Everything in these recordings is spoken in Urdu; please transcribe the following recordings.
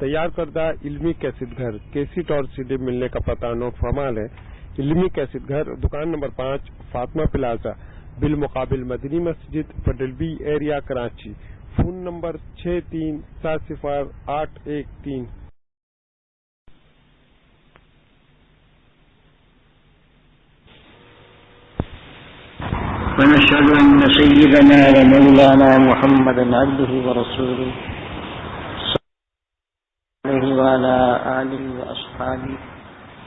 تیار کردہ علمی کیسٹ گھر کیسٹ اور CD ملنے کا پتہ نوٹ فرما لیں۔ علمی کیسٹ گھر، دکان نمبر 5، فاطمہ پلازا، بالمقابل مدنی مسجد، پٹل B area, Karachi. Phone number 63700813۔ ونشهد أن سيدنا ومولانا محمدا عبده ورسوله صلى الله عليه وعلى آله وأصحابه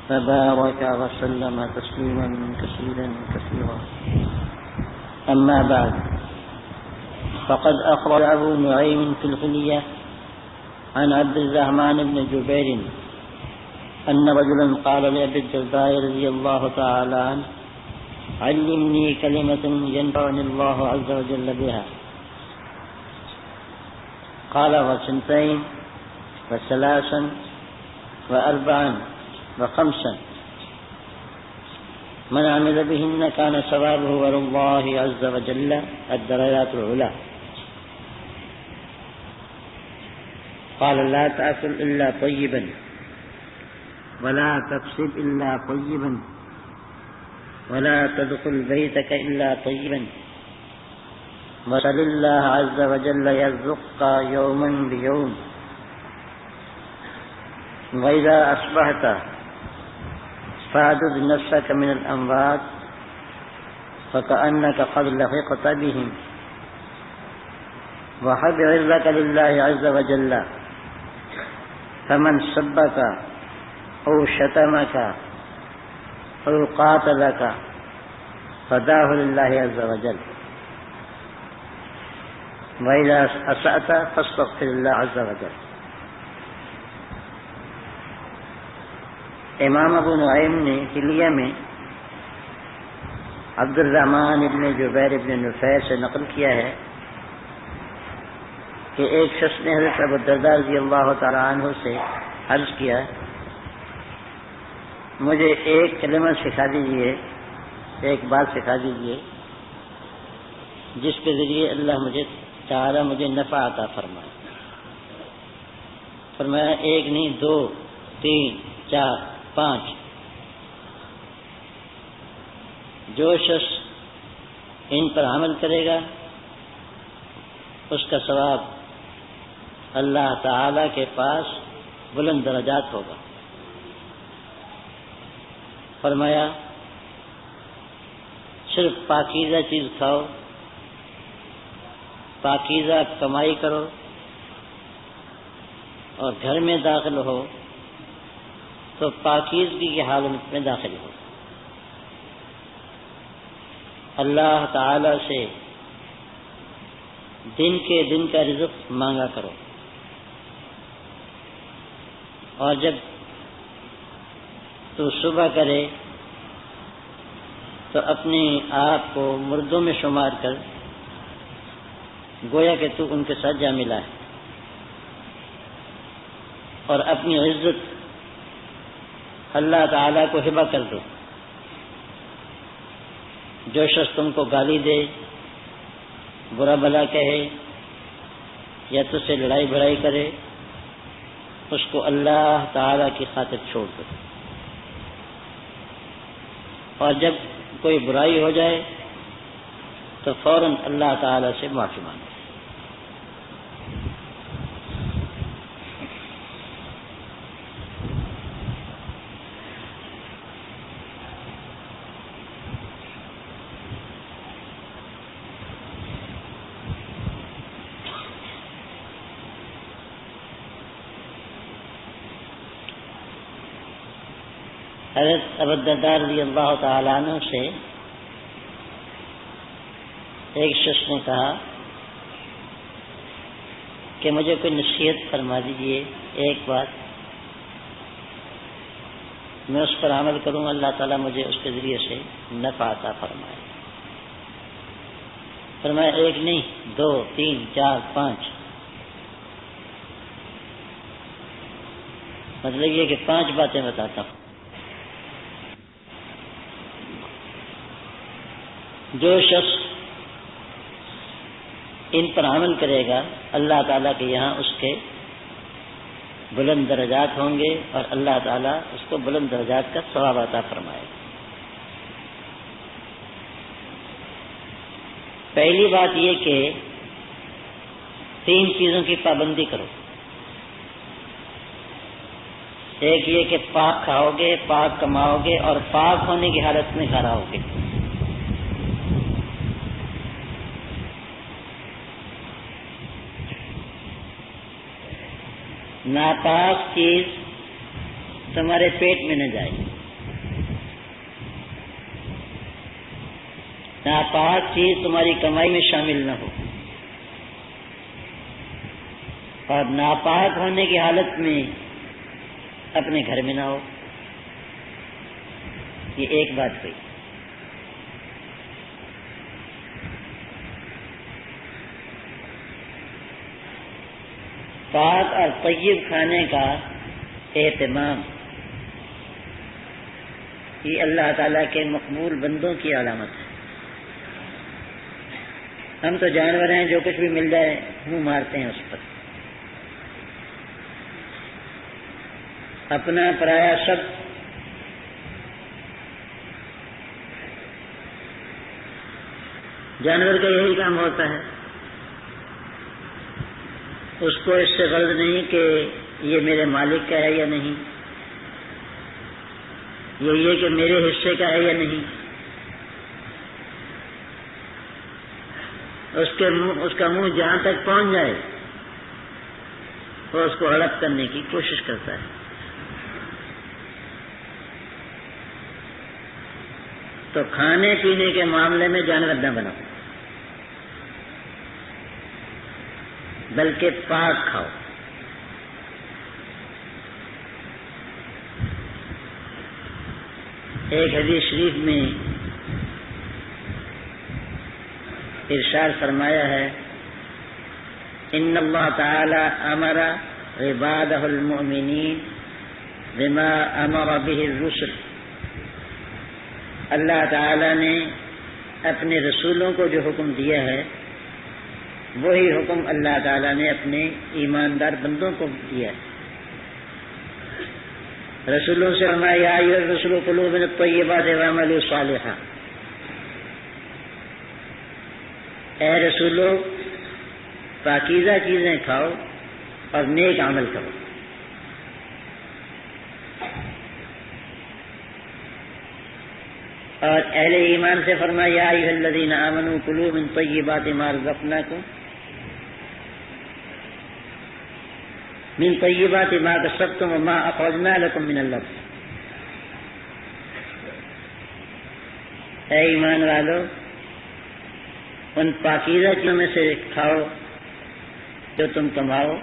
فبارك وسلم تسليما كثيرا كثيرا. أما بعد، فقد أخرج أبو نعيم في الحلية عن عبد الرحمن بن جبير أن رجلا قال لأبي الدرداء رضي الله تعالى عنه: علمني كلمة ينفعني الله عز وجل بها. قال: وسنتين وثلاثا وأربعا وخمسا من عمل بهن كان ثوابه على الله عز وجل الدرجات العلى. قال: لا تأكل إلا طيبا ولا تكسب إلا طيبا ولا تدخل بيتك إلا طيبا وسل الله عز وجل يرزقك يوما بيوم. وإذا أصبحت فاعدد نفسك من الأموات فكأنك قد لحقت بهم وحب عزك لله عز وجل. فمن سبك أو شتمك أو قاتلك فداه لله عز وجل. وإذا أسأت فاستغفر الله عز وجل. امام ابو نعیم نے حلیہ میں عبد الرحمن ابن جبیر ابن نفیع سے نقل کیا ہے کہ ایک شخص نے حضرت ابو الدرداء رضی اللہ تعالی عنہ سے عرض کیا: مجھے ایک کلمہ سکھا دیجئے، ایک بات سکھا دیجئے جس کے ذریعے اللہ مجھے نفع عطا فرمائے. فرمایا: ایک نہیں، 2، 3، 4، 5. جو شخص ان پر عمل کرے گا اس کا ثواب اللہ تعالی کے پاس بلند درجات ہوگا. فرمایا: صرف پاکیزہ چیز کھاؤ، پاکیزہ کمائی کرو اور گھر میں داخل ہو تو پاکیزگی کی حالت میں داخل ہو. اللہ تعالی سے دن کے دن کا رزق مانگا کرو، اور جب تو صبح کرے تو اپنے آپ کو مردوں میں شمار کر گویا کہ تو ان کے ساتھ جا ملا ہے، اور اپنی عزت اللہ تعالیٰ کو ہبہ کر دو. جو شخص تم کو گالی دے، برا بھلا کہے یا تجھ سے لڑائی بھڑائی کرے، اس کو اللہ تعالیٰ کی خاطر چھوڑ دو، اور جب کوئی برائی ہو جائے تو فوراً اللہ تعالیٰ سے معافی مانگو. حضرت ابو الدرداء رضی اللہ تعالیٰ عنہ سے ایک شخص نے کہا کہ مجھے کوئی نصیحت فرما دیجئے، ایک بات میں اس پر عمل کروں، اللہ تعالیٰ مجھے اس کے ذریعے سے نفع عطا فرمائے. فرمایا: ایک نہیں، 2، 3، 4، 5. مطلب یہ کہ 5 باتیں بتاتا ہوں. جو شخص ان پر عمل کرے گا اللہ تعالیٰ کے یہاں اس کے بلند درجات ہوں گے اور اللہ تعالیٰ اس کو بلند درجات کا ثواب عطا فرمائے گا۔ پہلی بات یہ کہ 3 چیزوں کی پابندی کرو۔ ایک یہ کہ پاک کھاؤ گے، پاک کماؤ گے اور پاک ہونے کی حالت میں گھر آؤ گے۔ ناپاک چیز تمہارے پیٹ میں نہ جائے، ناپاک چیز تمہاری کمائی میں شامل نہ ہو، اور ناپاک ہونے کی حالت میں اپنے گھر میں نہ ہو۔ یہ ایک بات ہوئی۔ پاک اور طیب کھانے کا اہتمام یہ اللہ تعالیٰ کے مقبول بندوں کی علامت ہے۔ ہم تو جانور ہیں، جو کچھ بھی مل جائے منہ مارتے ہیں اس پر، اپنا پرایا سب۔ جانور کا یہی کام ہوتا ہے، اس کو اس سے غرض نہیں کہ یہ میرے مالک کا ہے یا نہیں، یہ کہ میرے حصے کا ہے یا نہیں۔ اس کا منہ جہاں تک پہنچ جائے وہ اس کو ہڑپ کرنے کی کوشش کرتا ہے۔ تو کھانے پینے کے معاملے میں جانور نہ بنو، بلکہ پاک کھاؤ۔ ایک حدیث شریف میں ارشاد فرمایا ہے، ان اللہ تعالی امر عبادہ المؤمنین بما امر به الرسل۔ اللہ تعالی نے اپنے رسولوں کو جو حکم دیا ہے وہی حکم اللہ تعالیٰ نے اپنے ایماندار بندوں کو دیا ہے۔ رسولوں سے فرمایا یا ایھا الرسل کلوا من الطیبات واعملوا صالحا، اے رسولو پاکیزہ چیزیں کھاؤ اور نیک عمل کرو۔ اور اہل ایمان سے فرمایا یا ایھا الذین آمنوا کلوا من طیبات ما رزقناکم من طیبات ما کسبتم وما اخرجنا لکم من الارض۔ اے ایمان والو، ان پاکیزہ چیزوں میں سے کھاؤ جو تم کماؤ،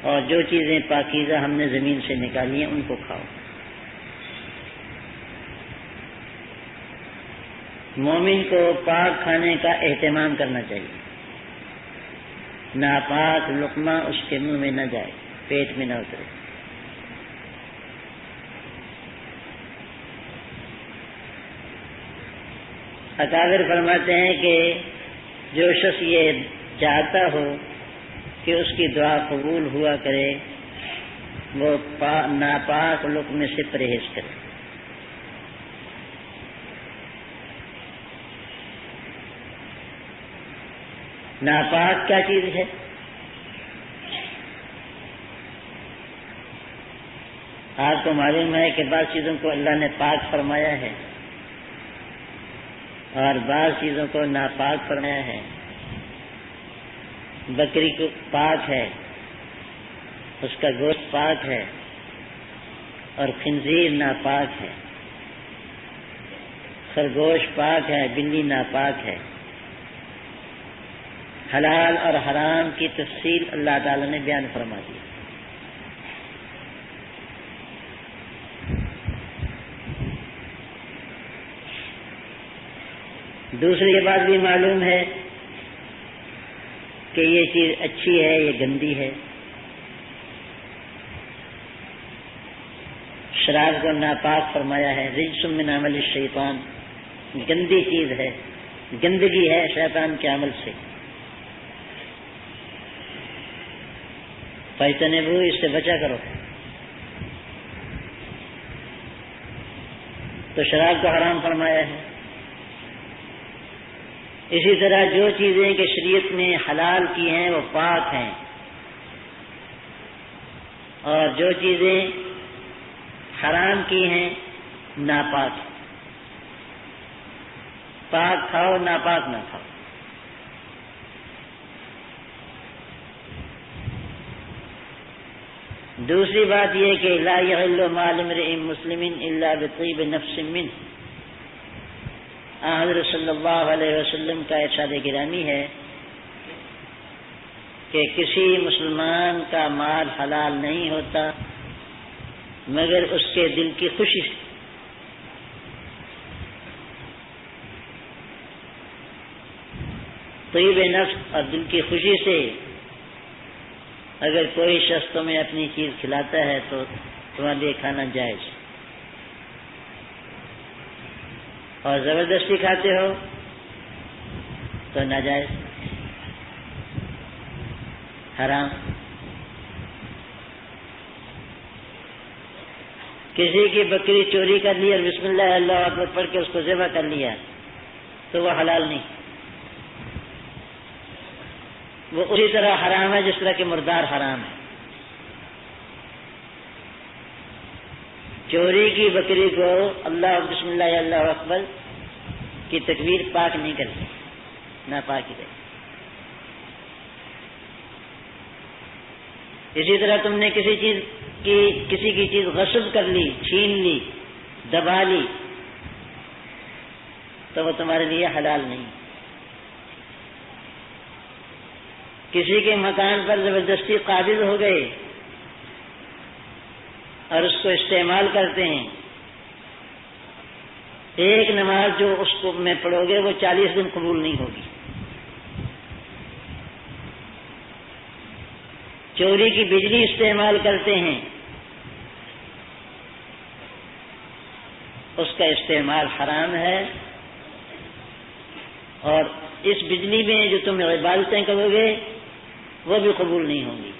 اور جو چیزیں پاکیزہ ہم نے زمین سے نکالی ہیں ان کو کھاؤ۔ مومن کو پاک کھانے کا اہتمام کرنا چاہیے، ناپاک لقمہ اس کے منہ میں نہ جائے، پیٹ میں نہ اترے۔ اکابر فرماتے ہیں کہ جو شخص یہ چاہتا ہو کہ اس کی دعا قبول ہوا کرے وہ ناپاک لقمے سے پرہیز کرے۔ ناپاک کیا چیز ہے؟ آپ کو معلوم ہے کہ بعض چیزوں کو اللہ نے پاک فرمایا ہے اور بعض چیزوں کو ناپاک فرمایا ہے۔ بکری کو پاک ہے، اس کا گوشت پاک ہے، اور خنزیر ناپاک ہے۔ خرگوش پاک ہے، بلی ناپاک ہے۔ حلال اور حرام کی تفصیل اللہ تعالی نے بیان فرما دی۔ دوسری بات بھی معلوم ہے کہ یہ چیز اچھی ہے، یہ گندی ہے۔ شراب کو ناپاک فرمایا ہے، رجس من عمل الشیطان، گندی چیز ہے، گندگی ہے شیطان کے عمل سے۔ فاجتنبوہ، اس سے بچا کرو. تو شراب کو حرام فرمایا ہے. اسی طرح جو چیزیں کہ شریعت نے حلال کی ہیں وہ پاک ہیں، اور جو چیزیں حرام کی ہیں ناپاک. پاک کھاؤ، ناپاک نہ کھاؤ. دوسری بات یہ کہ لا یحل مال امرئ مسلم الا بطیب نفس منہ. حضرت صلی اللہ علیہ وسلم کا ارشاد گرامی ہے کہ کسی مسلمان کا مال حلال نہیں ہوتا مگر اس کے دل کی خوشی سے. طیب نفس اور دل کی خوشی سے اگر کوئی شخص تمہیں اپنی چیز کھلاتا ہے تو تمہارے لیے کھانا جائز، اور زبردستی کھاتے ہو تو ناجائز، حرام. کسی کی بکری چوری کر لی اور بسم اللہ اللہ اکبر پڑھ کے اس کو ذبح کر لیا تو وہ حلال نہیں، وہ اسی طرح حرام ہے جس طرح کہ مردار حرام ہے. چوری کی بکری کو اللہ بسم اللہ اللہ اکبر کی تکبیر پاک نہیں کرتی، ناپاک ہے. اسی طرح تم نے کسی کی چیز غصب کر لی، چھین لی، دبا لی تو وہ تمہارے لیے حلال نہیں. کسی کے مکان پر زبردستی قابض ہو گئے اور اس کو استعمال کرتے ہیں، ایک نماز جو اس کو میں پڑھو گے وہ 40 دن قبول نہیں ہوگی. چوری کی بجلی استعمال کرتے ہیں، اس کا استعمال حرام ہے، اور اس بجلی میں جو تم عبادتیں کرو گے وہ بھی قبول نہیں ہوں گی.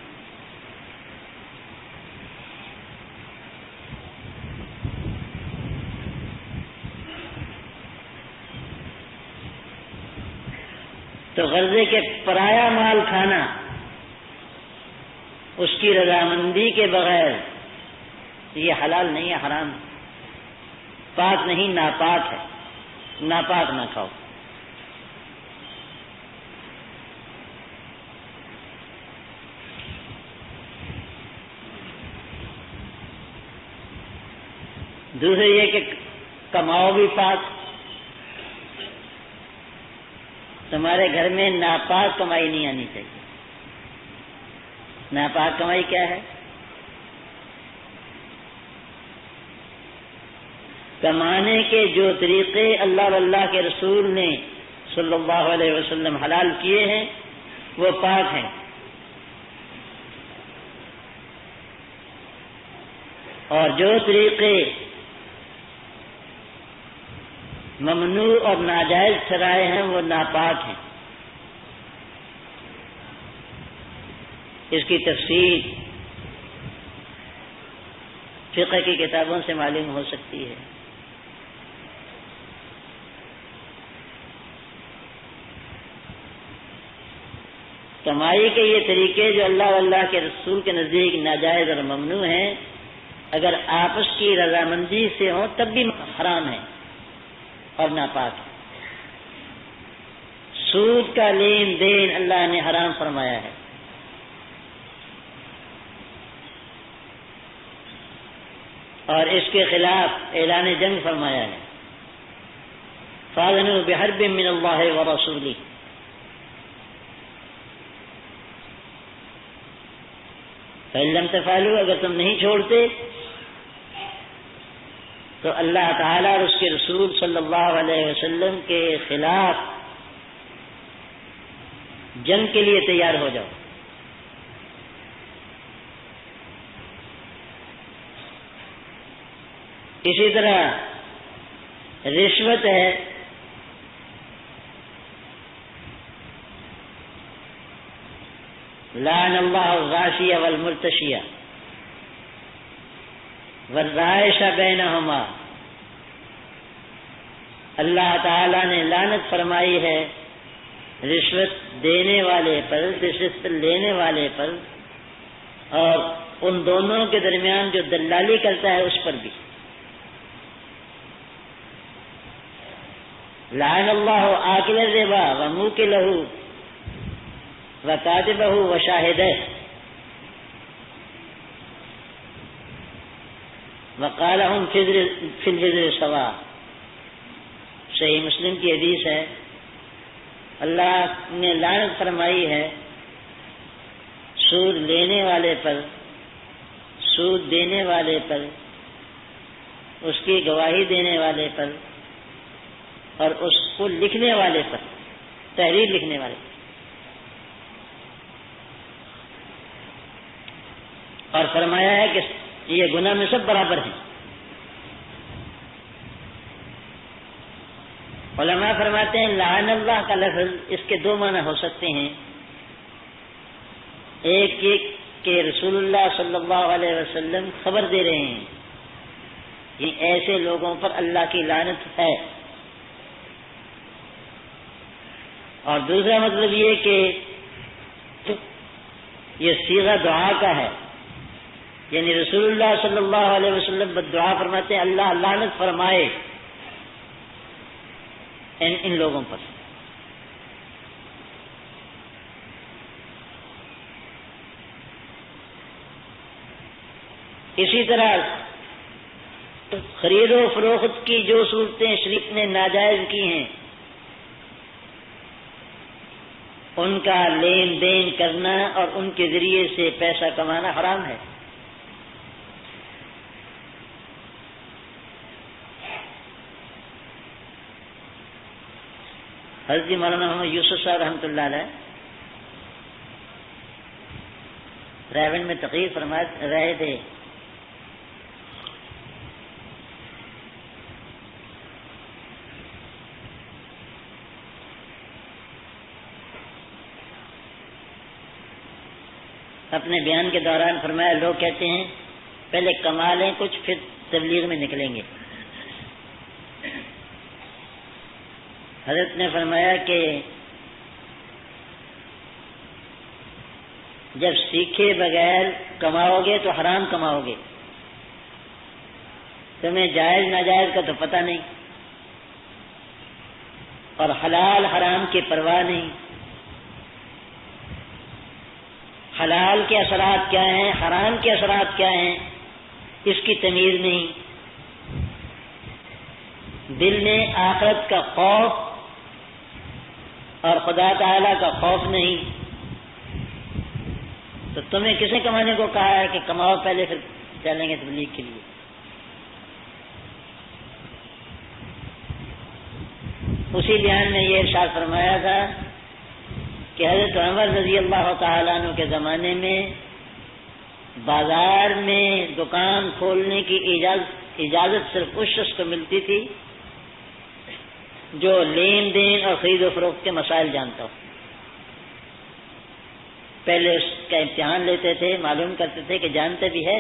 تو غرضے کے پرایا مال کھانا اس کی رضامندی کے بغیر یہ حلال نہیں ہے، حرام. پاک نہیں، ناپاک ہے، ناپاک نہ کھاؤ. دوسرے یہ کہ کماؤ بھی پاک. تمہارے گھر میں ناپاک کمائی نہیں آنی چاہیے. ناپاک کمائی کیا ہے؟ کمانے کے جو طریقے اللہ واللہ کے رسول نے صلی اللہ علیہ وسلم حلال کیے ہیں وہ پاک ہیں، اور جو طریقے ممنوع اور ناجائز ٹھہرائے ہیں وہ ناپاک ہیں. اس کی تفصیل فقہ کی کتابوں سے معلوم ہو سکتی ہے. کمائی کے یہ طریقے جو اللہ واللہ کے رسول کے نزدیک ناجائز اور ممنوع ہیں، اگر آپس کی رضامندی سے ہوں تب بھی حرام ہے اور ناپاک ہے. سود کا لین دین اللہ نے حرام فرمایا ہے. اور اس کے خلاف اعلان جنگ فرمایا ہے. فاذنوا بحرب من اللہ ورسولہ. فإن لم تفعلوا، اگر تم نہیں چھوڑتے تو اللہ تعالیٰ اور اس کے رسول صلی اللہ علیہ وسلم کے خلاف جنگ کے لیے تیار ہو جاؤ. اسی طرح رشوت ہے، لعن اللہ الغاشیہ والمرتشیہ والرائش بینہما، اللہ تعالی نے لعنت فرمائی ہے رشوت دینے والے پر، رشوت لینے والے پر، اور ان دونوں کے درمیان جو دلالی کرتا ہے اس پر بھی۔ لعن اللہ آکل الربا وموکلہ وکاتبہ وشاہدہ وقالہم فی الوزر سواء۔ صحیح مسلم کی حدیث ہے، اللہ نے لعنت فرمائی ہے سود لینے والے پر، سود دینے والے پر، اس کی گواہی دینے والے پر، اور اس کو لکھنے والے پر، تحریر لکھنے والے پر، اور فرمایا ہے کہ یہ گناہ میں سب برابر ہیں۔ علماء فرماتے ہیں لعن اللہ کا لفظ اس کے دو معنی ہو سکتے ہیں، ایک کہ رسول اللہ صلی اللہ علیہ وسلم خبر دے رہے ہیں کہ ایسے لوگوں پر اللہ کی لعنت ہے، اور دوسرا مطلب یہ کہ یہ صیغہ دعا کا ہے، یعنی رسول اللہ صلی اللہ علیہ وسلم دعا فرماتے ہیں اللہ لعنت فرمائے ان لوگوں پر۔ اسی طرح خرید و فروخت کی جو صورتیں شریعت نے ناجائز کی ہیں ان کا لین دین کرنا اور ان کے ذریعے سے پیسہ کمانا حرام ہے۔ حضرت مولانا محمد یوسف صاحب رحمۃ اللہ علیہ ریون میں تقریر فرما رہے تھے، اپنے بیان کے دوران فرمایا لوگ کہتے ہیں پہلے کما لیں کچھ پھر تبلیغ میں نکلیں گے۔ حضرت نے فرمایا کہ جب سیکھے بغیر کماؤ گے تو حرام کماؤ گے، تمہیں جائز ناجائز کا تو پتہ نہیں، اور حلال حرام کی پرواہ نہیں، حلال کے اثرات کیا ہیں حرام کے اثرات کیا ہیں اس کی تمیز نہیں، دل میں آخرت کا خوف اور خدا تعالی کا خوف نہیں، تو تمہیں کسے کمانے کو کہا ہے کہ کماؤ پہلے پھر چلیں گے تبلیغ کے لیے۔ اسی بیان میں یہ ارشاد فرمایا تھا کہ حضرت عمر رضی اللہ تعالیٰ عنہ کے زمانے میں بازار میں دکان کھولنے کی اجازت صرف اس شخص کو ملتی تھی جو لین دین اور خرید و فروخت کے مسائل جانتا ہو۔ پہلے اس کا امتحان لیتے تھے، معلوم کرتے تھے کہ جانتے بھی ہے،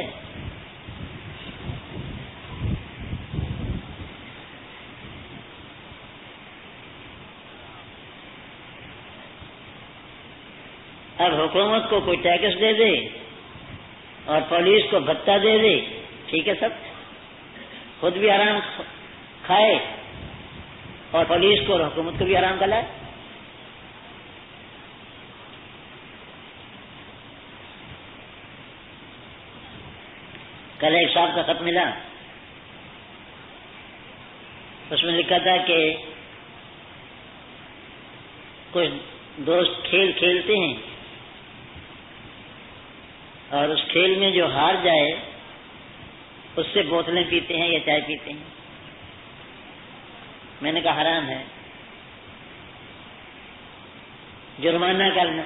اب حکومت کو کوئی ٹیکس دے دے اور پولیس کو بھتہ دے دے، ٹھیک ہے، سب خود بھی آرام کھائے اور پولیس کو اور حکومت کو بھی آرام کھلائے۔ کل ایک صاحب کا خط ملا، اس میں لکھا تھا کہ کچھ دوست کھیل کھیلتے ہیں اور اس کھیل میں جو ہار جائے اس سے بوتلیں پیتے ہیں یا چائے پیتے ہیں۔ میں نے کہا حرام ہے، جرمانہ کرنا۔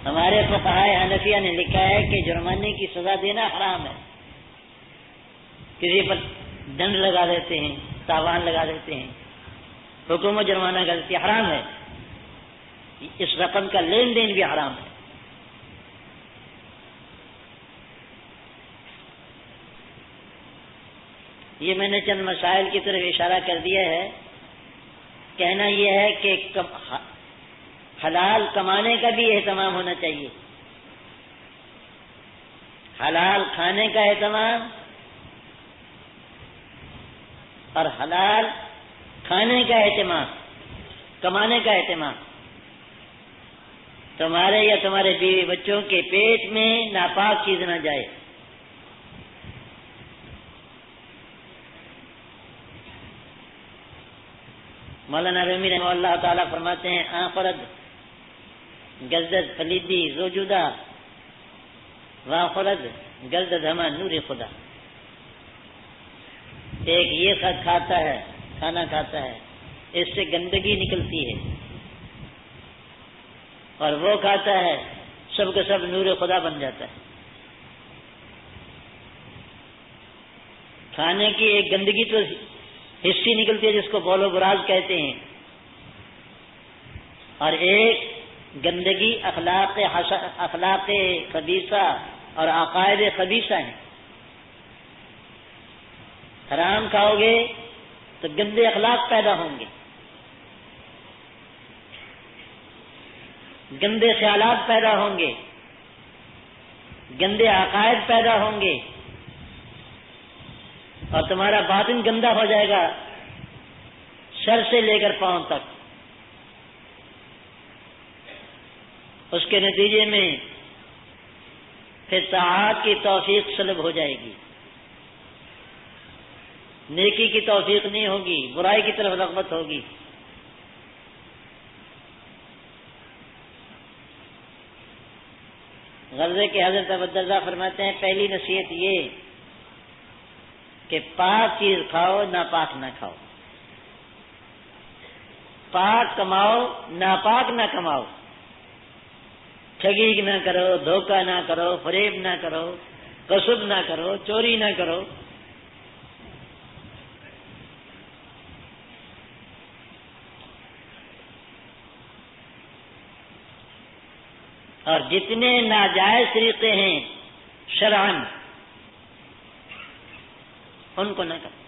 ہمارے فقہاء حنفیہ نے لکھا ہے کہ جرمانے کی سزا دینا حرام ہے، کسی پر دنڈ لگا دیتے ہیں، تاوان لگا دیتے ہیں، حکومت جرمانہ کر دیتی ہے، حرام ہے۔ اس رقم کا لین دین بھی حرام ہے۔ یہ میں نے چند مسائل کی طرف اشارہ کر دیا ہے۔ کہنا یہ ہے کہ حلال کمانے کا بھی اہتمام ہونا چاہیے، حلال کھانے کا اہتمام اور حلال کھانے کا اہتمام، کمانے کا اہتمام۔ تمہارے یا تمہارے بیوی بچوں کے پیٹ میں ناپاک چیز نہ جائے۔ مولانا رومی رحمہ اللہ تعالیٰ فرماتے ہیں آخرت گزد فلیدی زوجودہ واخرت گزد ہما نور خدا۔ ایک یہ کھاتا ہے، کھانا کھاتا ہے، اس سے گندگی نکلتی ہے، اور وہ کھاتا ہے سب کا سب نور خدا بن جاتا ہے۔ کھانے کی ایک گندگی تو حصی نکلتی ہے جس کو بول و براز کہتے ہیں، اور ایک گندگی اخلاق خبیثہ اور عقائد خبیثہ ہیں۔ حرام کھاؤ گے تو گندے اخلاق پیدا ہوں گے، گندے خیالات پیدا ہوں گے، گندے عقائد پیدا ہوں گے، اور تمہارا باطن گندا ہو جائے گا سر سے لے کر پاؤں تک۔ اس کے نتیجے میں پھر طاعات کی توفیق سلب ہو جائے گی، نیکی کی توفیق نہیں ہوگی، برائی کی طرف رغبت ہوگی۔ غرضے کے حضرت ابوالدرداء فرماتے ہیں پہلی نصیحت یہ کہ پاک چیز کھاؤ، ناپاک نہ کھاؤ، پاک کماؤ، ناپاک نہ کماؤ، ٹھگی نہ کرو، دھوکہ نہ کرو، فریب نہ کرو، غصب نہ کرو، چوری نہ کرو۔ اور جتنے ناجائز طریقے ہیں شرعاً ان کو نہ کرو۔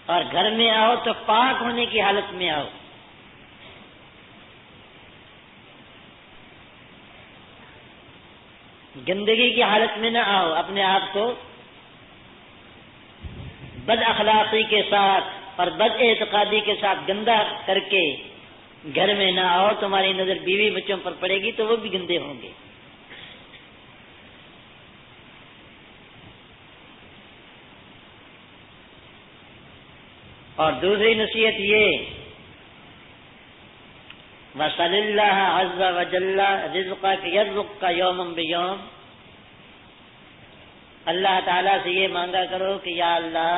اور گھر میں آؤ تو پاک ہونے کی حالت میں آؤ، گندگی کی حالت میں نہ آؤ، اپنے آپ کو بد اخلاقی کے ساتھ اور بد اعتقادی کے ساتھ گندا کر کے گھر میں نہ آؤ۔ تمہاری نظر بیوی بچوں پر پڑے گی تو وہ بھی گندے ہوں گے۔ اور دوسری نصیحت یہ وصلی اللہ عز وجل رزقک یرزقک یوما بیوم، اللہ تعالیٰ سے یہ مانگا کرو کہ یا اللہ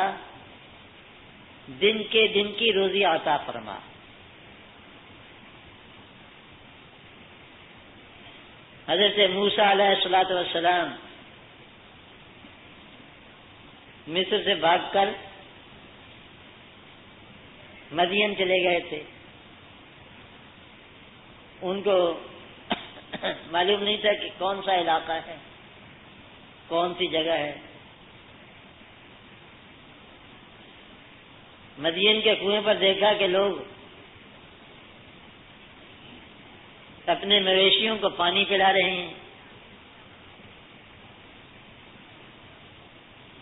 دن کے دن کی روزی عطا فرما۔ حضرت موسیٰ علیہ السلام مصر سے بھاگ کر مدین چلے گئے تھے۔ ان کو معلوم نہیں تھا کہ کون سا علاقہ ہے، کون سی جگہ ہے۔ مدین کے کنویں پر دیکھا کہ لوگ اپنے مویشیوں کو پانی پلا رہے ہیں،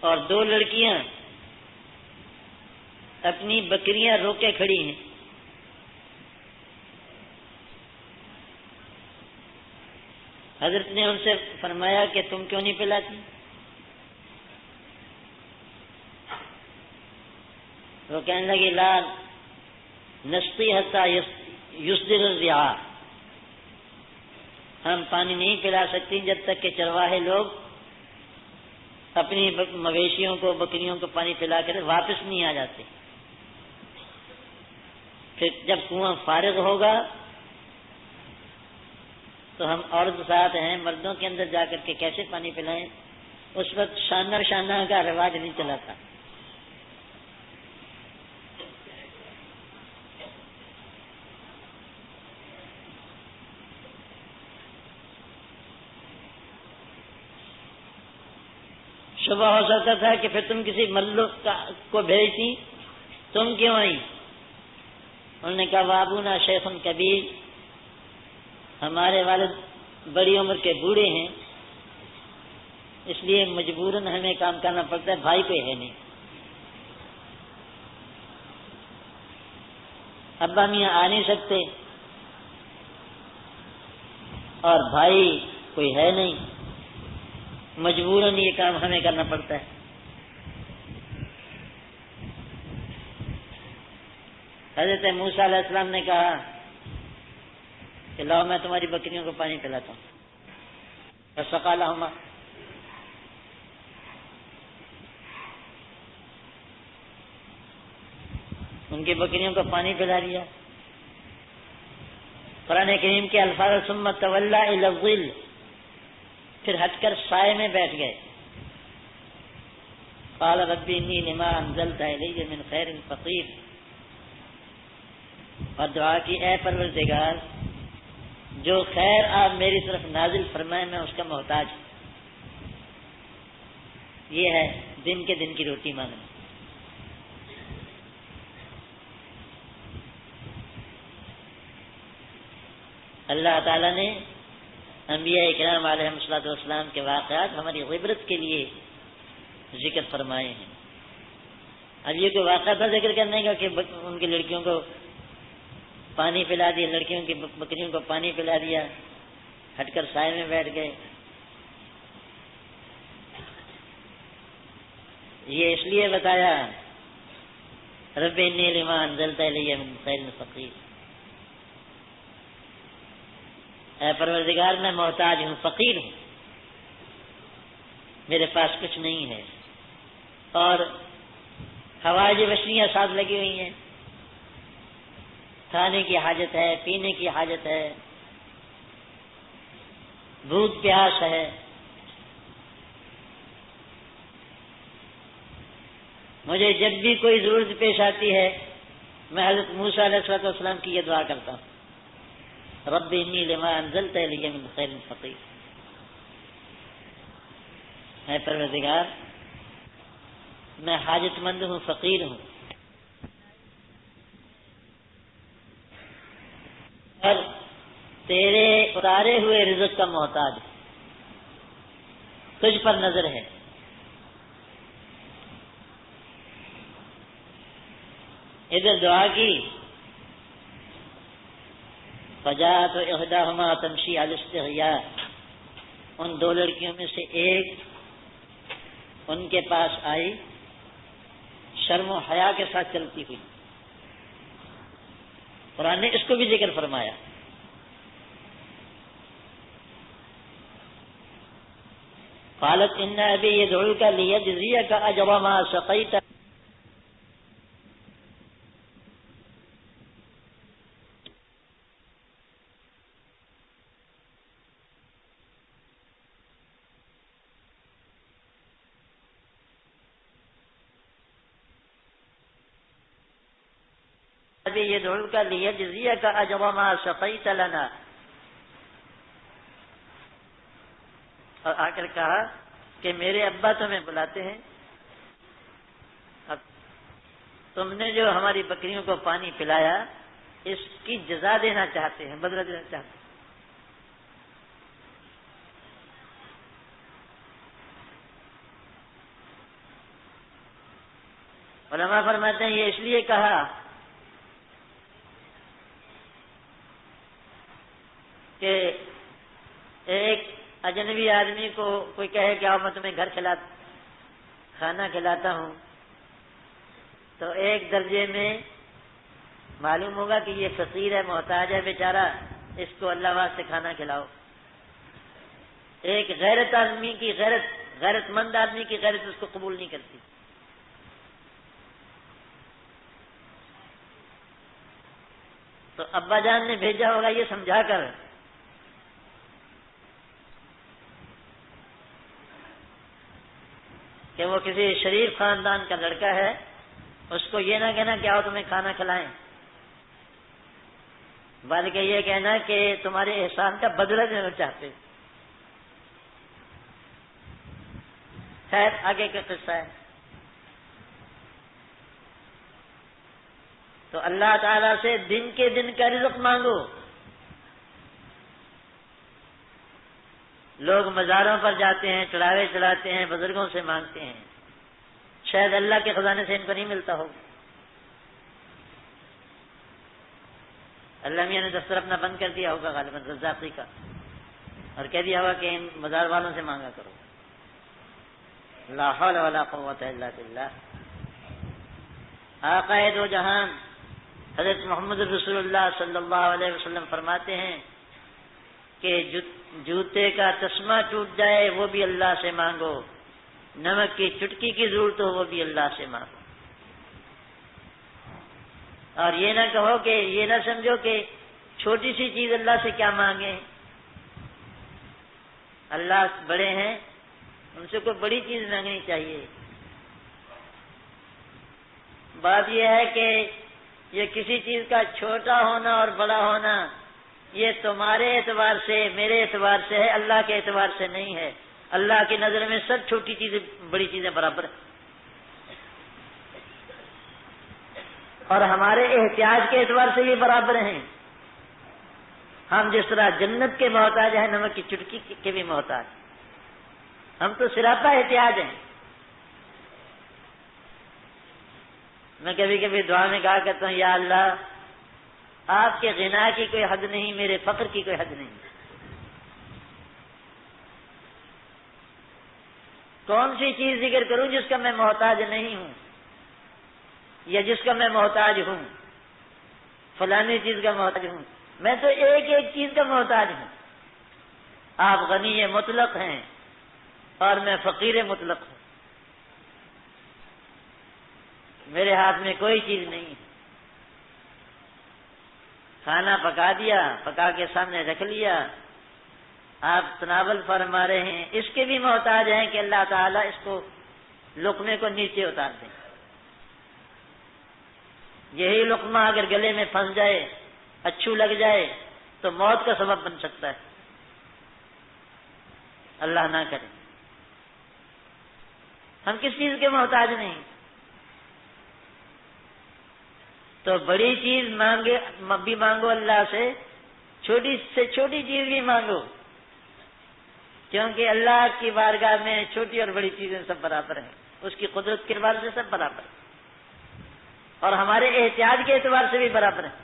اور دو لڑکیاں اپنی بکریاں روکے کھڑی ہیں۔ حضرت نے ان سے فرمایا کہ تم کیوں نہیں پلاتی؟ وہ کہنے لگی لا نسقی حتی یصدر الرعاء، ہم پانی نہیں پلا سکتی جب تک کہ چرواہے لوگ اپنی مویشیوں کو، بکریوں کو پانی پلا کر واپس نہیں آ جاتے۔ پھر جب کنواں فارغ ہوگا تو ہم عورت ساتھ ہیں، مردوں کے اندر جا کر کے کیسے پانی پلائیں؟ اس وقت شانہ کا رواج نہیں چلا تھا۔ صبح ہو سکتا تھا کہ پھر تم کسی ملک کو بھیجتی، تم کیوں آئی؟ انہوں نے کہا وابونا شیخ کبیر، ہمارے والد بڑی عمر کے بوڑھے ہیں، اس لیے مجبوراً ہمیں کام کرنا پڑتا ہے، بھائی کوئی ہے نہیں۔ ابا میاں آ نہیں سکتے اور بھائی کوئی ہے نہیں، مجبوراً یہ کام ہمیں کرنا پڑتا ہے۔ حضرت موسیٰ علیہ السلام نے کہا کہ لاؤ میں تمہاری بکریوں کو پانی پلاتا ہوں، فسقى لهما، ان کی بکریوں کو پانی پلا دیا۔ قرآن کریم کے الفاظ ثم تولى الى الظل، پھر ہٹ کر سائے میں بیٹھ گئے۔ قال رب انی لما انزلت الی من خیر فقیر، اور دعا کی اے پروردگار جو خیر آپ میری طرف نازل فرمائے میں اس کا محتاج ہوں۔ یہ ہے دن کے دن کی روٹی مانگنا۔ اللہ تعالیٰ نے انبیاء کرام علیہم الصلوۃ والسلام کے واقعات ہماری عبرت کے لیے ذکر فرمائے ہیں۔ اب یہ کوئی واقعہ تھا ذکر کرنے کا کہ ان کی لڑکیوں کو پانی پلا دیا، لڑکیوں کی بکریوں کو پانی پلا دیا، ہٹ کر سائے میں بیٹھ گئے۔ یہ اس لیے بتایا رب انی لما انزلت الی من خیر فقیر، اے پروردگار میں محتاج ہوں، فقیر ہوں، میرے پاس کچھ نہیں ہے، اور حوائج بشریہ ساتھ لگی ہوئی ہیں، کھانے کی حاجت ہے، پینے کی حاجت ہے، بھوک پیاس ہے۔ مجھے جب بھی کوئی ضرورت پیش آتی ہے میں حضرت موسیٰ علیہ السلام کی یہ دعا کرتا ہوں، رب انی لما انزلت الی من خیر فقیر، اے پروردگار میں حاجت مند ہوں، فقیر ہوں، اور تیرے اتارے ہوئے رزق کا محتاج، تجھ پر نظر ہے۔ ادھر دعا کی فجاءت احداهما تمشي على استحياء، ان دو لڑکیوں میں سے ایک ان کے پاس آئی شرم و حیا کے ساتھ چلتی ہوئی۔ قرآن نے اس کو بھی ذکر فرمایا۔ قالت ان ابی يدعوك ليجزيك اجر ما سقيت، ابی يدعوك ليجزيك اجر ما سقيت لنا، اور آ کر کہا کہ میرے ابا تمہیں بلاتے ہیں، اب تم نے جو ہماری بکریوں کو پانی پلایا اس کی جزا دینا چاہتے ہیں، بدلہ دینا چاہتے ہیں۔ علماء فرماتے ہیں یہ اس لیے کہا کہ ایک اجنبی آدمی کو کوئی کہے کہ آؤ میں تمہیں گھر کھانا کھلاتا ہوں، تو ایک درجے میں معلوم ہوگا کہ یہ فقیر ہے، محتاج ہے بیچارہ، اس کو اللہ واسطے کھانا کھلاؤ۔ ایک غیرت مند آدمی کی غیرت اس کو قبول نہیں کرتی۔ تو ابا جان نے بھیجا ہوگا یہ سمجھا کر کہ وہ کسی شریف خاندان کا لڑکا ہے، اس کو یہ نہ کہنا کہ آؤ تمہیں کھانا کھلائیں، بلکہ یہ کہنا کہ تمہارے احسان کا بدلہ دینا چاہتے۔ خیر آگے کا قصہ ہے. تو اللہ تعالیٰ سے دن کے دن کا رزق مانگو. لوگ مزاروں پر جاتے ہیں، چڑھاوے چڑھاتے ہیں، بزرگوں سے مانگتے ہیں، شاید اللہ کے خزانے سے ان کو نہیں ملتا ہوگا. اللہ میاں نے دفتر اپنا بند کر دیا ہوگا غالباً رزاقی کا، اور کہہ دیا ہوگا کہ ان مزار والوں سے مانگا کرو. لا حول ولا قوت الا باللہ. آقا دو جہان حضرت محمد رسول اللہ صلی اللہ علیہ وسلم فرماتے ہیں کہ جوتے کا تسمہ ٹوٹ جائے وہ بھی اللہ سے مانگو، نمک کی چٹکی کی ضرورت ہو وہ بھی اللہ سے مانگو. اور یہ نہ کہو کہ یہ نہ سمجھو کہ چھوٹی سی چیز اللہ سے کیا مانگیں. اللہ بڑے ہیں، ان سے کوئی بڑی چیز مانگنی چاہیے. بات یہ ہے کہ یہ کسی چیز کا چھوٹا ہونا اور بڑا ہونا یہ تمہارے اعتبار سے میرے اعتبار سے ہے، اللہ کے اعتبار سے نہیں ہے. اللہ کی نظر میں سب چھوٹی چیزیں بڑی چیزیں برابر ہیں. اور ہمارے احتیاج کے اعتبار سے یہ برابر ہیں. ہم جس طرح جنت کے محتاج ہیں، نمک کی چٹکی کے بھی محتاج. ہم تو سراپا احتیاج ہیں. میں کبھی کبھی دعا میں کہا کرتا ہوں، یا اللہ آپ کے غنا کی کوئی حد نہیں، میرے فقر کی کوئی حد نہیں. کون سی چیز ذکر کروں جس کا میں محتاج نہیں ہوں یا جس کا میں محتاج ہوں؟ فلانی چیز کا محتاج ہوں. میں تو ایک ایک چیز کا محتاج ہوں. آپ غنی مطلق ہیں اور میں فقیر مطلق ہوں. میرے ہاتھ میں کوئی چیز نہیں. کھانا پکا دیا، پکا کے سامنے رکھ لیا، آپ تناول فرما رہے ہیں. اس کے بھی محتاج ہیں کہ اللہ تعالیٰ اس کو لقمے کو نیچے اتار دیں. یہی لقمہ اگر گلے میں پھنس جائے، اچھو لگ جائے تو موت کا سبب بن سکتا ہے. اللہ نہ کرے. ہم کس چیز کے محتاج نہیں. تو بڑی چیز بھی مانگو اللہ سے، چھوٹی سے چھوٹی چیز بھی مانگو، کیونکہ اللہ کی بارگاہ میں چھوٹی اور بڑی چیزیں سب برابر ہیں. اس کی قدرت کے اعتبار سے سب برابر ہیں اور ہمارے احتیاج کے اعتبار سے بھی برابر ہیں.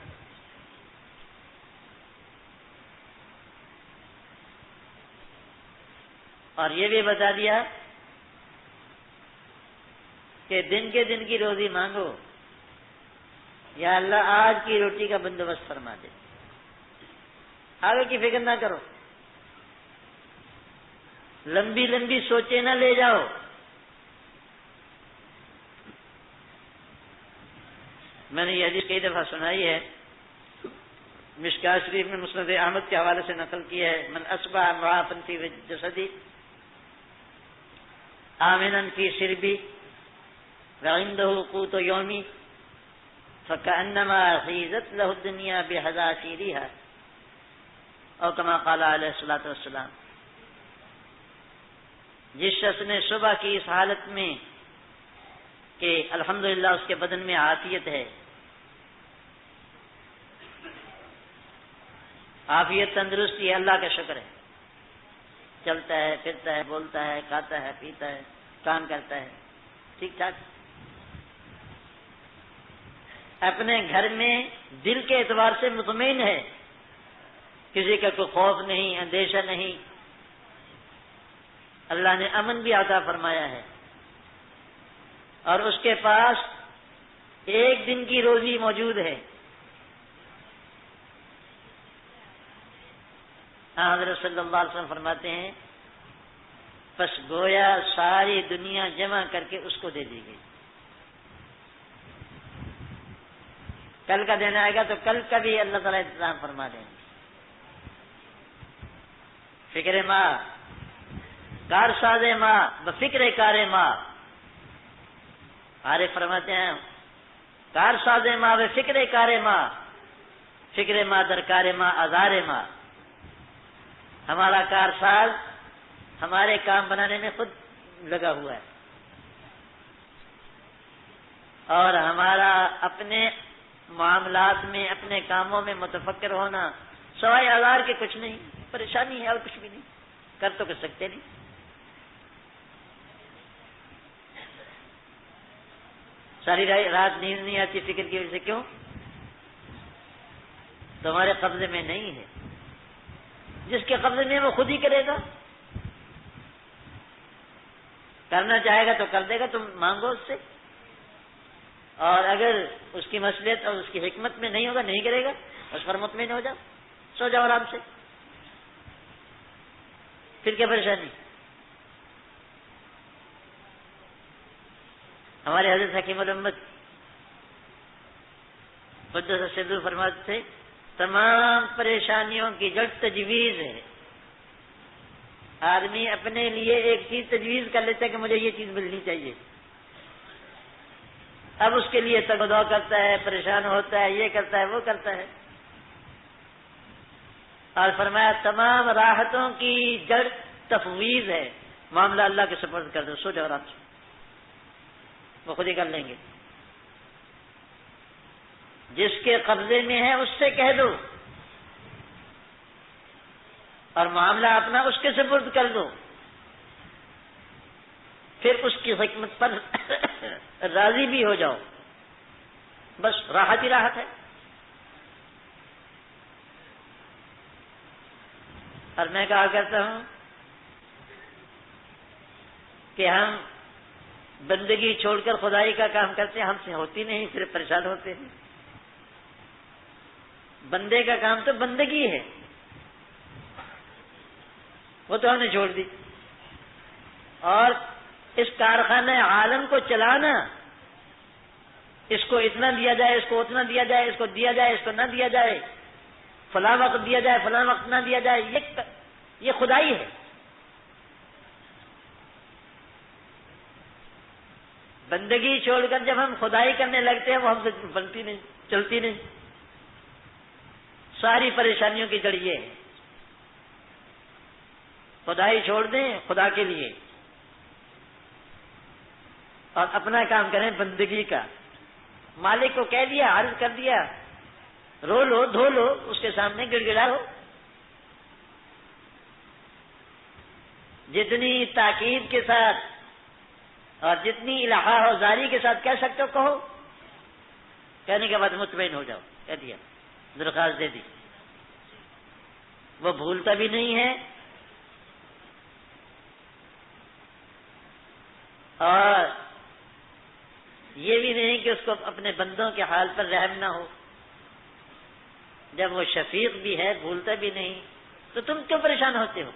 اور یہ بھی بتا دیا کہ دن کے دن کی روزی مانگو. یا اللہ آج کی روٹی کا بندوبست فرما دے، آگے کی فکر نہ کرو، لمبی لمبی سوچیں نہ لے جاؤ. میں نے یہ حدیث کئی دفعہ سنائی ہے، مشکاۃ شریف میں مسند احمد کے حوالے سے نقل کی ہے. من اصبح معافا فی جسدی آمنا فی سربی وعنده قوت یومی فکأنما حیزت له الدنیا بحذافیرها، اور کما قال علیہ الصلوۃ والسلام. جس شخص نے صبح کی اس حالت میں کہ الحمدللہ اس کے بدن میں عافیت ہے، عافیت تندرستی ہے، اللہ کا شکر ہے، چلتا ہے پھرتا ہے بولتا ہے کھاتا ہے پیتا ہے کام کرتا ہے ٹھیک ٹھاک، اپنے گھر میں دل کے اعتبار سے مطمئن ہے، کسی کا کوئی خوف نہیں اندیشہ نہیں، اللہ نے امن بھی عطا فرمایا ہے، اور اس کے پاس ایک دن کی روزی موجود ہے. حضرت صلی اللہ علیہ وسلم فرماتے ہیں بس گویا ساری دنیا جمع کر کے اس کو دے دی گئی. کل کا دن آئے گا تو کل کا بھی اللہ تعالیٰ انتظام فرما دیں گے. فکر ماں کار ساز ماں بفکر کار ماں، عارف فرماتے ہیں کار ساز ماں بفکر کار ماں، فکر ماں درکار ماں آزار ماں. ہمارا کار ساز ہمارے کام بنانے میں خود لگا ہوا ہے، اور ہمارا اپنے معاملات میں اپنے کاموں میں متفکر ہونا سوائے آزار کے کچھ نہیں، پریشانی ہے اور کچھ بھی نہیں، کر تو کر سکتے نہیں۔ ساری رات نیند نہیں آتی فکر کی وجہ سے، کیوں؟ تمہارے قبضے میں نہیں ہے، جس کے قبضے میں وہ خود ہی کرے گا، کرنا چاہے گا تو کر دے گا، تم مانگو اس سے، اور اگر اس کی مصلحت اور اس کی حکمت میں نہیں ہوگا نہیں کرے گا، اس پر مطمئن ہو جاؤ، سو جاؤ آرام سے، پھر کیا پریشانی؟ ہمارے حضرت حکیم الامت قدس سرہ فرماتے تھے تمام پریشانیوں کی جڑ تجویز ہے۔ آدمی اپنے لیے ایک چیز تجویز کر لیتا ہے کہ مجھے یہ چیز ملنی چاہیے، اب اس کے لیے تگدو کرتا ہے، پریشان ہوتا ہے، یہ کرتا ہے وہ کرتا ہے، اور فرمایا تمام راحتوں کی جڑ تفویض ہے، معاملہ اللہ کے سپرد کر دو، سو جاؤ آرام سے، وہ خود ہی کر لیں گے۔ جس کے قبضے میں ہے اس سے کہہ دو، اور معاملہ اپنا اس کے سپرد کر دو، پھر اس کی حکمت پر راضی بھی ہو جاؤ، بس راحت ہی راحت ہے۔ اور میں کہا کرتا ہوں کہ ہم بندگی چھوڑ کر خدائی کا کام کرتے ہیں، ہم سے ہوتی نہیں، صرف پریشان ہوتے ہیں۔ بندے کا کام تو بندگی ہے، وہ تو ہم نے چھوڑ دی، اور اس کارخانہ عالم کو چلانا، اس کو اتنا دیا جائے، اس کو اتنا دیا جائے، اس کو دیا جائے، اس کو نہ دیا جائے، فلاں وقت دیا جائے، فلاں وقت نہ دیا جائے، یہ خدائی ہے۔ بندگی چھوڑ کر جب ہم خدائی کرنے لگتے ہیں وہ ہم سے بنتی نہیں، چلتی نہیں، ساری پریشانیوں کی جڑ یہ ہے۔ خدائی چھوڑ دیں خدا کے لیے اور اپنا کام کریں بندگی کا۔ مالک کو کہہ دیا، عرض کر دیا، رو لو دھو لو، اس کے سامنے گڑ گڑاؤ، جتنی تاکید کے ساتھ اور جتنی الہا و زاری کے ساتھ کہہ سکتے ہو کہو، کہنے کے بعد مطمئن ہو جاؤ، کہہ دیا، درخواست دے دی۔ وہ بھولتا بھی نہیں ہے اور یہ بھی نہیں کہ اس کو اپنے بندوں کے حال پر رحم نہ ہو۔ جب وہ شفیق بھی ہے، بھولتا بھی نہیں، تو تم کیوں پریشان ہوتے ہو؟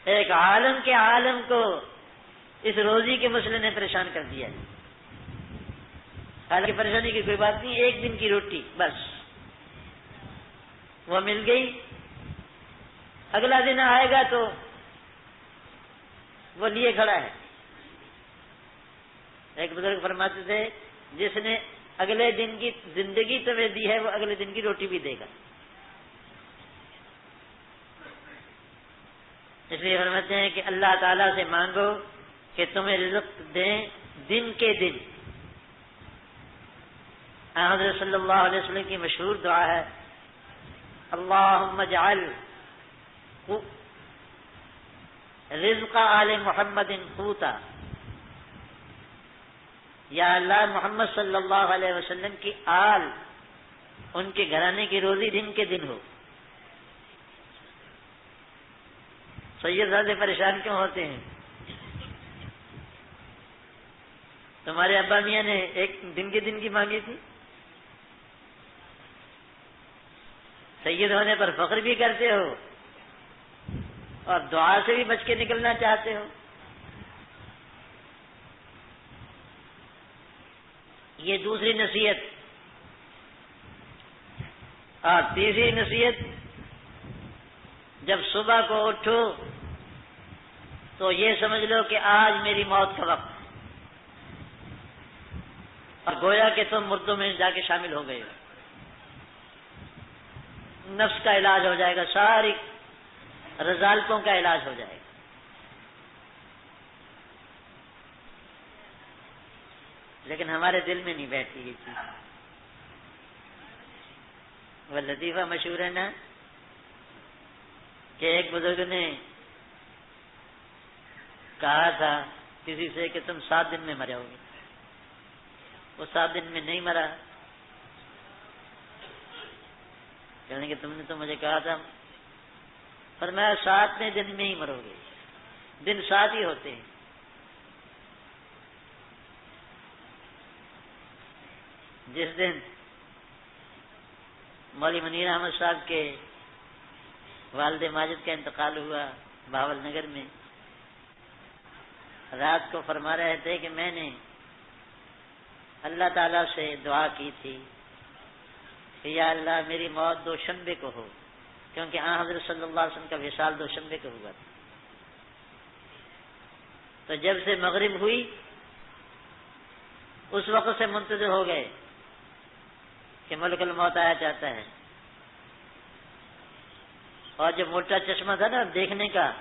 ایک عالم کے عالم کو اس روزی کے مسئلے نے پریشان کر دیا ہے۔ حالانکہ پریشانی کی کوئی بات نہیں، ایک دن کی روٹی بس، وہ مل گئی، اگلا دن آئے گا تو وہ لیے کھڑا ہے۔ ایک بزرگ فرماتے تھے جس نے اگلے دن کی زندگی تمہیں دی ہے وہ اگلے دن کی روٹی بھی دے گا۔ اس لیے فرماتے ہیں کہ اللہ تعالیٰ سے مانگو کہ تمہیں رزق دیں دن کے دن۔ حضرت صلی اللہ علیہ وسلم کی مشہور دعا ہے، اللہم اجعل رزق آل محمد قوتا، یا اللہ محمد صلی اللہ علیہ وسلم کی آل، ان کے گھرانے کی روزی دن کے دن ہو۔ سید زادے پریشان کیوں ہوتے ہیں؟ تمہارے ابا میاں نے ایک دن کے دن کی مانگی تھی، سید ہونے پر فخر بھی کرتے ہو اور دعا سے بھی بچ کے نکلنا چاہتے ہو۔ یہ دوسری نصیحت۔ اور تیسری نصیحت، جب صبح کو اٹھو تو یہ سمجھ لو کہ آج میری موت کا وقت، اور گویا کہ تم مردوں میں جا کے شامل ہو گئے ہو۔ نفس کا علاج ہو جائے گا، ساری رذالتوں کا علاج ہو جائے گا۔ لیکن ہمارے دل میں نہیں بیٹھی یہ چیز. وہ لطیفہ مشہور ہے نا کہ ایک بزرگ نے کہا تھا کسی سے کہ تم 7 دن میں مرے ہوگے. وہ 7 دن میں نہیں مرا. کہنے کہ تم نے تو مجھے کہا تھا. فرمایا 7ویں دن میں ہی مرو گے. دن 7 ہی ہوتے ہیں. جس دن مولوی منیر احمد صاحب کے والد ماجد کا انتقال ہوا بہاول نگر میں، رات کو فرما رہے تھے کہ میں نے اللہ تعالیٰ سے دعا کی تھی کہ یا اللہ میری موت 2 شنبے کو ہو، کیونکہ حضرت صلی اللہ علیہ وسلم کا وصال 2 شنبے کو ہوا تھا. تو جب سے مغرب ہوئی اس وقت سے منتظر ہو گئے کہ ملک الموت آیا چاہتا ہے. اور جو موٹا چشمہ تھا نا دیکھنے کا،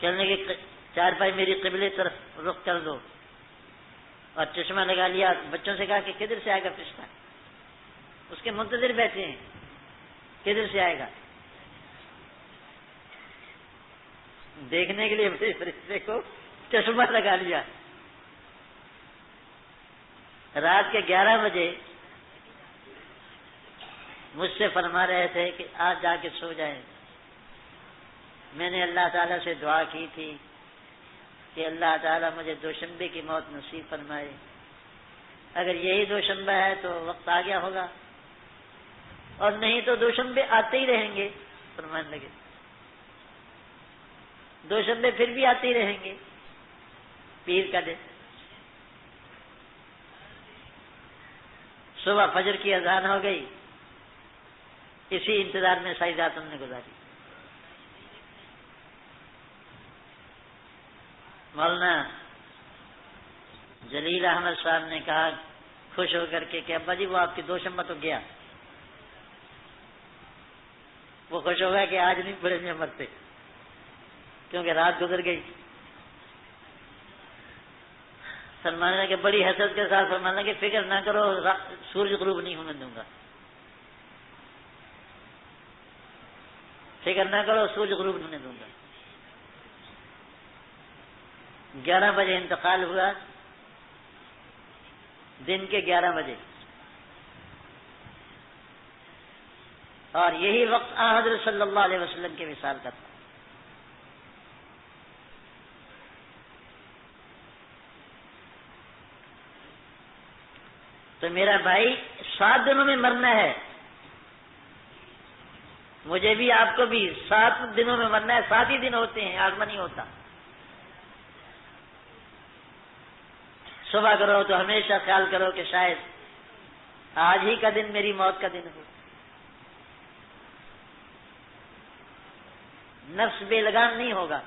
کہنے کے 4 پائی میری قبلے طرف رخ کر دو، اور چشمہ لگا لیا. بچوں سے کہا کہ کدھر سے آئے گا فرشتہ؟ اس کے منتظر بیٹھے ہیں کدھر سے آئے گا دیکھنے کے لیے. فرشتے کو چشمہ لگا لیا. رات کے 11 بجے مجھ سے فرما رہے تھے کہ آج جا کے سو جائیں. میں نے اللہ تعالیٰ سے دعا کی تھی کہ اللہ تعالیٰ مجھے 2 شنبے کی موت نصیب فرمائے. اگر یہی 2 شنبہ ہے تو وقت آ گیا ہوگا، اور نہیں تو 2 شنبے آتے ہی رہیں گے. فرمانے لگے 2 شنبے پھر بھی آتے ہی رہیں گے. پیر کا دن صبح فجر کی اذان ہو گئی، اسی انتظار میں ساری رات ہم نے گزاری. مولانا جلیل احمد صاحب نے کہا خوش ہو کر کے کہ ابا جی وہ آپ کی 2 شنبہ تو گیا. وہ خوش ہو گیا کہ آج نہیں پڑے میں مرتے، کیونکہ رات گزر گئی. فرمانے کہ بڑی حسرت کے ساتھ فرمانا کہ فکر نہ کرو سورج غروب نہیں ہونے دوں گا. فکر نہ کرو سورج غروب نہیں ہونے دوں گا. 11 بجے انتقال ہوا، دن کے 11 بجے. اور یہی وقت حضرت صلی اللہ علیہ وسلم کے وصال کا تھا. تو میرا بھائی 7 دنوں میں مرنا ہے، مجھے بھی آپ کو بھی 7 دنوں میں مرنا ہے. 7 ہی دن ہوتے ہیں، آگمہ نہیں ہوتا. صبح کرو تو ہمیشہ خیال کرو کہ شاید آج ہی کا دن میری موت کا دن ہو. نفس بے لگام نہیں ہوگا.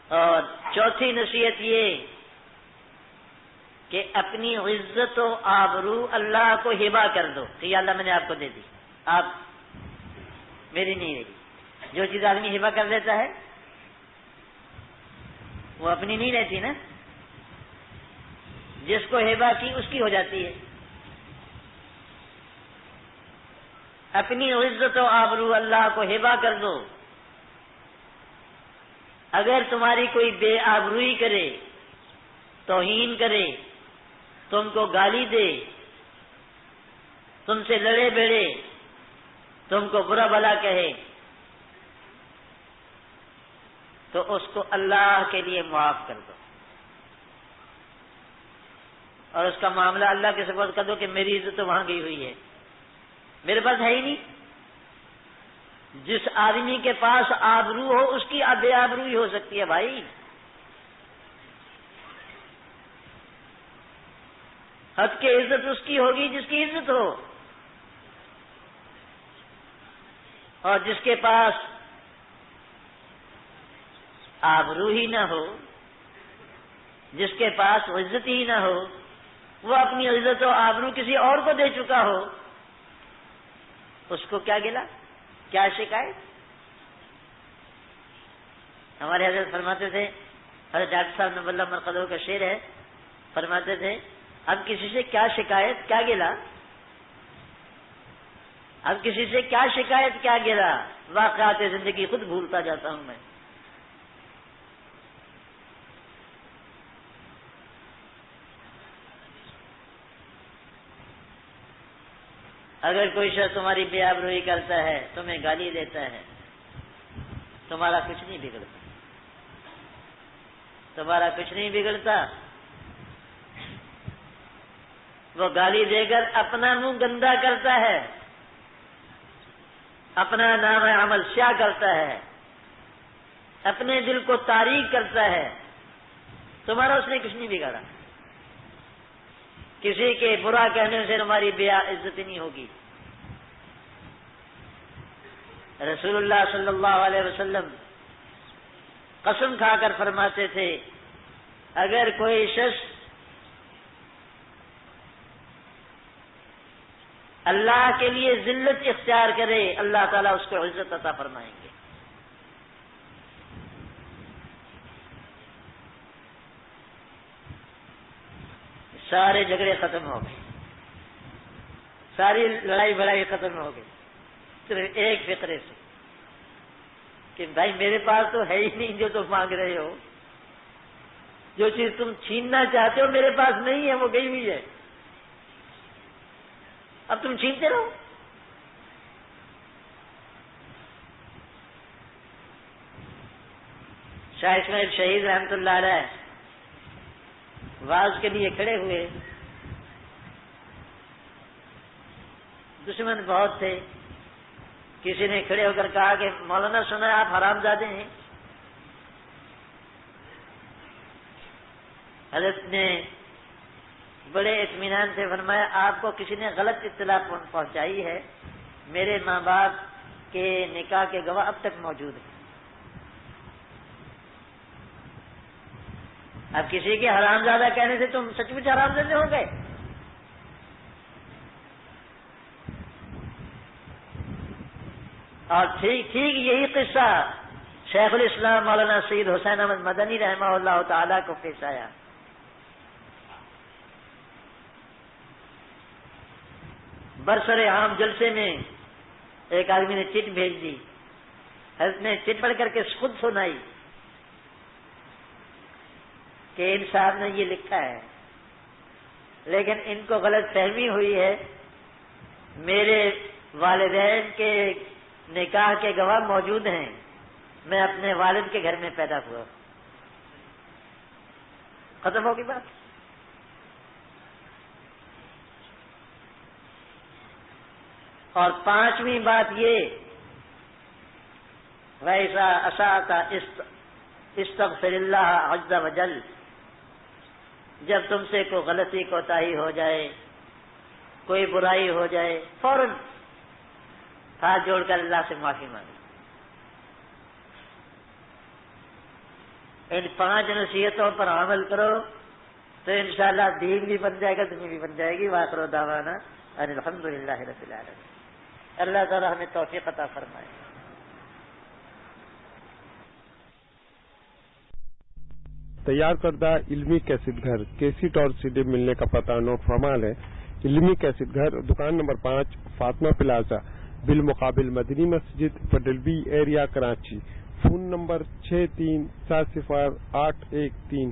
اور چوتھی نصیحت یہ کہ اپنی عزت و آبرو اللہ کو ہبہ کر دو کہ یا اللہ میں نے آپ کو دے دی، آپ میری نہیں رہی. جو چیز آدمی ہبہ کر دیتا ہے وہ اپنی نہیں رہتی نا. جس کو ہبہ کی اس کی ہو جاتی ہے. اپنی عزت و آبرو اللہ کو ہبہ کر دو. اگر تمہاری کوئی بے آبروئی کرے، توہین کرے، تم کو گالی دے، تم سے لڑے بھیڑے، تم کو برا بھلا کہے، تو اس کو اللہ کے لیے معاف کر دو اور اس کا معاملہ اللہ کے سپرد کر دو کہ میری عزت تو وہاں گئی ہوئی ہے، میرے پاس ہے ہی نہیں. جس آدمی کے پاس آبرو ہو اس کی بے آبروئی ہو سکتی ہے بھائی. حد کی عزت اس کی ہوگی جس کی عزت ہو، اور جس کے پاس آبرو ہی نہ ہو، جس کے پاس عزت ہی نہ ہو، وہ اپنی عزت و آبرو کسی اور کو دے چکا ہو، اس کو کیا گلا، کیا شکایت. ہمارے حضرت فرماتے تھے، حضرت ڈاکٹر صاحب نبی اللہ مرقدہ کا شعر ہے، فرماتے تھے اب کسی سے کیا شکایت کیا گلا، اب کسی سے کیا شکایت کیا گلا، واقعات زندگی خود بھولتا جاتا ہوں میں۔ اگر کوئی شخص تمہاری بے آبروئی کرتا ہے، تمہیں گالی دیتا ہے، تمہارا کچھ نہیں بگڑتا، تمہارا کچھ نہیں بگڑتا، وہ گالی دے کر اپنا منہ گندا کرتا ہے، اپنا نام عمل سیاہ کرتا ہے، اپنے دل کو تاریک کرتا ہے، تمہارا اس نے کچھ نہیں بگاڑا۔ کسی کے برا کہنے سے تمہاری بے عزتی نہیں ہوگی۔ رسول اللہ صلی اللہ علیہ وسلم قسم کھا کر فرماتے تھے اگر کوئی شخص اللہ کے لیے ذلت اختیار کرے، اللہ تعالیٰ اس کو عزت عطا فرمائیں گے۔ سارے جھگڑے ختم ہو گئے، ساری لڑائی بھڑائی ختم ہو گئی، صرف ایک فقرے سے کہ بھائی میرے پاس تو ہے ہی نہیں جو تم مانگ رہے ہو، جو چیز تم چھیننا چاہتے ہو میرے پاس نہیں ہے، وہ گئی ہوئی ہے، اب تم چھینتے رہو۔ شاہ اسماعیل شہید رحمت اللہ علیہ واز کے لیے کھڑے ہوئے، دشمن بہت تھے، کسی نے کھڑے ہو کر کہا کہ مولانا سنا ہے آپ حرام زادے ہیں۔ حضرت نے بڑے اطمینان سے فرمایا آپ کو کسی نے غلط اطلاع پہنچائی ہے، میرے ماں باپ کے نکاح کے گواہ اب تک موجود ہیں۔ اب کسی کے حرام زادہ کہنے سے تم سچ مچ حرام زادے ہو گئے؟ اور ٹھیک یہی قصہ شیخ الاسلام مولانا سید حسین احمد مدنی رحمہ اللہ تعالی کو پیش آیا۔ برسر عام جلسے میں ایک آدمی نے چٹ بھیج دی، حضرت نے چٹ پڑھ کر کے خود سنائی کہ ان صاحب نے یہ لکھا ہے، لیکن ان کو غلط فہمی ہوئی ہے، میرے والدین کے نکاح کے گواہ موجود ہیں، میں اپنے والد کے گھر میں پیدا ہوا۔ ختم ہوگی بات۔ اور پانچویں بات یہ، ویسا اساءت استغفر اللہ عز وجل، جب تم سے کوئی غلطی کوتاہی ہو جائے، کوئی برائی ہو جائے، فوراً ہاتھ جوڑ کر اللہ سے معافی مانگو۔ ان 5 نصیحتوں پر عمل کرو تو انشاءاللہ دین بھی بن جائے گا، دنیا بھی بن جائے گی۔ وآخر دعوانا ان الحمدللہ رب العالمین۔ اللہ تعالی ہمیں توفیق عطا فرمائے۔ تیار کردہ علمی کیسٹ گھر کیسٹ اور CD ملنے کا پتہ نوٹ فرما لیں۔ علمی کیسٹ گھر دکان نمبر 5 فاطمہ پلازا بالمقابل مدنی مسجد پٹل B area Karachi. Phone number 63708113